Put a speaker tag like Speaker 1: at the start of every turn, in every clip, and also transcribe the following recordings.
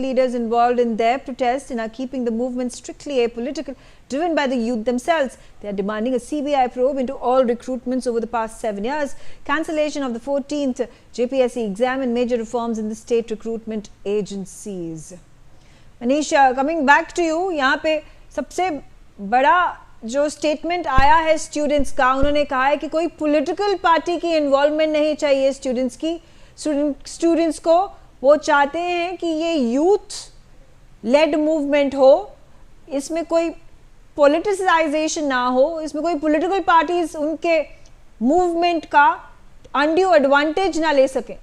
Speaker 1: leaders involved in their protest and are keeping the movement strictly apolitical, driven by the youth themselves. They are demanding a CBI probe into all recruitments over the past 7 years, cancellation of the 14th JPSC exam and major reforms in the state recruitment agencies. Manisha, coming back to you, यहाँ पे सबसे बड़ा जो statement आया है students का, उन्होंने कहा है कि कोई पॉलिटिकल पार्टी की इन्वॉल्वमेंट नहीं चाहिए स्टूडेंट्स को। वो चाहते हैं कि ये यूथ लेड मूवमेंट हो, इसमें कोई पॉलिटिसाइजेशन ना हो, इसमें कोई पॉलिटिकल पार्टीज उनके मूवमेंट का अनड्यू एडवांटेज ना ले सके।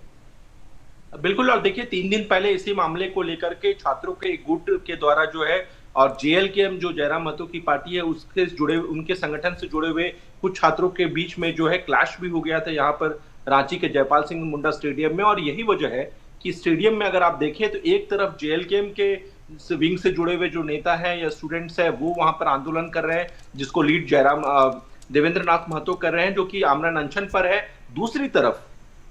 Speaker 2: बिल्कुल। और देखिए 3 दिन पहले इसी मामले को लेकर के छात्रों के एक गुट के द्वारा जो है और JLKM जो जयराम महतो की पार्टी है उसके जुड़े उनके संगठन से जुड़े हुए कुछ छात्रों के बीच में जो है क्लैश भी हो गया था यहाँ पर रांची के जयपाल सिंह मुंडा स्टेडियम में। और यही वजह है कि स्टेडियम में अगर आप देखें तो एक तरफ JLKM के विंग से जुड़े हुए जो नेता हैं या स्टूडेंट्स हैं वो वहां पर आंदोलन कर रहे हैं, जिसको लीड देवेंद्र नाथ महतो कर रहे हैं, जो कि आमरण अनशन पर है। दूसरी तरफ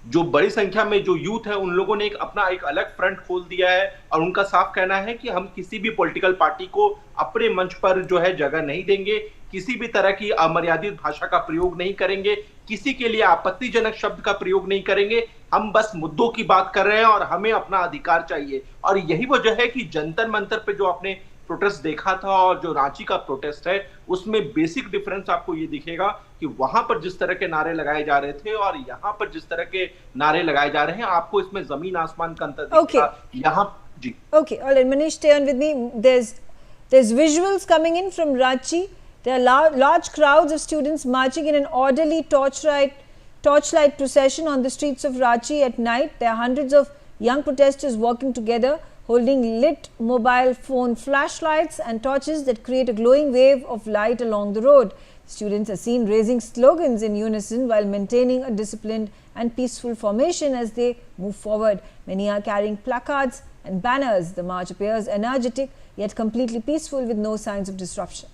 Speaker 2: जो बड़ी संख्या में जो यूथ है उन लोगों ने अपना एक अलग फ्रंट खोल दिया है और उनका साफ कहना है कि हम किसी भी पॉलिटिकल पार्टी को अपने मंच पर जो है जगह नहीं देंगे, किसी भी तरह की अमर्यादित भाषा का प्रयोग नहीं करेंगे, किसी के लिए आपत्तिजनक शब्द का प्रयोग नहीं करेंगे। हम बस मुद्दों की बात कर रहे हैं और हमें अपना अधिकार चाहिए। और यही वजह है कि जंतर मंतर पे जो आपने प्रोटेस्ट देखा था और जो रांची का प्रोटेस्ट है उसमें बेसिक डिफरेंस आपको ये दिखेगा कि वहां पर जिस तरह के नारे लगाए जा रहे थे और यहाँ पर जिस तरह के नारे लगाए जा रहे हैं, आपको इसमें जमीन आसमान का अंतर दिखेगा। यहाँ जी
Speaker 1: Okay, all right, Manish, stay on with me. There's visuals coming in from Ranchi. There are large crowds of students marching in an orderly torchlight procession on the streets of Ranchi at night. There are hundreds of young protesters walking together, holding lit mobile phone flashlights and torches that create a glowing wave of light along the road. Students are seen raising slogans in unison while maintaining a disciplined and peaceful formation as they move forward. Many are carrying placards and banners. The march appears energetic yet completely peaceful with no signs of disruption.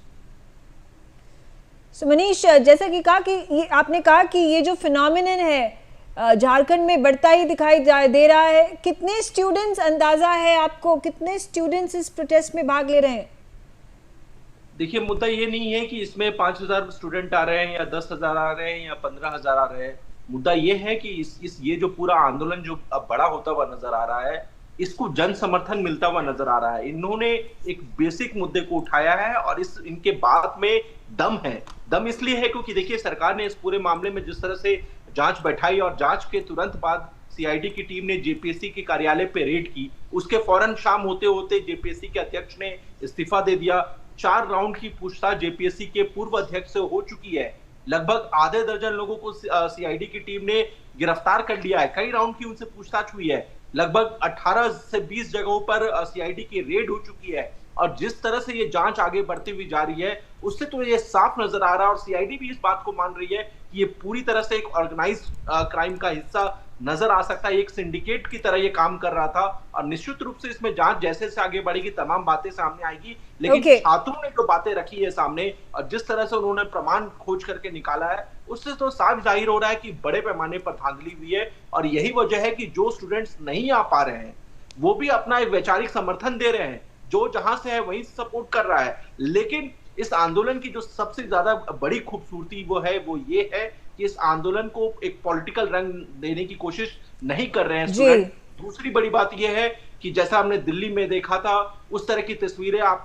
Speaker 1: So Manish, जैसा कि कहा कि आपने कहा कि ये जो phenomenon है झारखंड में बढ़ता ही दिखाई दे रहा है, कितने स्टूडेंट्स अंदाजा है आपको, कितने स्टूडेंट्स इस प्रोटेस्ट में भाग ले रहे हैं?
Speaker 2: देखिए मुद्दा ये नहीं है कि इसमें 5,000 स्टूडेंट आ रहे हैं या 10,000 आ रहे हैं या 15,000 आ रहे हैं। मुद्दा ये है कि ये जो पूरा आंदोलन जो अब बड़ा होता हुआ नजर आ रहा है, इसको जन समर्थन मिलता हुआ नजर आ रहा है। इन्होंने एक बेसिक मुद्दे को उठाया है और इनके बात में दम है। दम इसलिए है क्योंकि देखिए सरकार ने इस पूरे मामले में जिस तरह से जांच बैठाई और जांच के तुरंत बाद CID की टीम ने JPSC के कार्यालय पे रेड की, उसके फौरन शाम होते होते JPSC के अध्यक्ष ने इस्तीफा दे दिया। 4 राउंड की पूछताछ JPSC के पूर्व अध्यक्ष से हो चुकी है। लगभग आधे दर्जन लोगों को CID की टीम ने गिरफ्तार कर लिया है। कई राउंड की उनसे पूछताछ हुई है। लगभग 18 से 20 जगहों पर CID की रेड हो चुकी है। और जिस तरह से ये जांच आगे बढ़ती हुई जा रही है उससे तो ये साफ नजर आ रहा है और CID भी इस बात को मान रही है कि ये पूरी तरह से एक ऑर्गेनाइज्ड क्राइम का हिस्सा नजर आ सकता है। एक सिंडिकेट की तरह ये काम कर रहा था और निश्चित रूप से इसमें जांच जैसे से आगे बढ़ेगी तमाम बातें सामने आएगी। लेकिन छात्रों ने जो बातें रखी है सामने और जिस तरह से उन्होंने प्रमाण खोज करके निकाला है उससे तो साफ जाहिर हो रहा है कि बड़े पैमाने पर धांधली हुई है। और यही वजह है कि जो स्टूडेंट्स नहीं आ पा रहे हैं वो भी अपना एक वैचारिक समर्थन दे रहे हैं, जो जहां से है वहीं सपोर्ट कर रहा है। लेकिन इस आंदोलन की जो सबसे ज्यादा बड़ी खूबसूरती वो ये है कि इस आंदोलन को एक पॉलिटिकल रंग देने की कोशिश नहीं कर रहे हैं स्टूडेंट। दूसरी बड़ी बात यह है कि जैसा हमने दिल्ली में देखा था उस तरह की तस्वीरें आप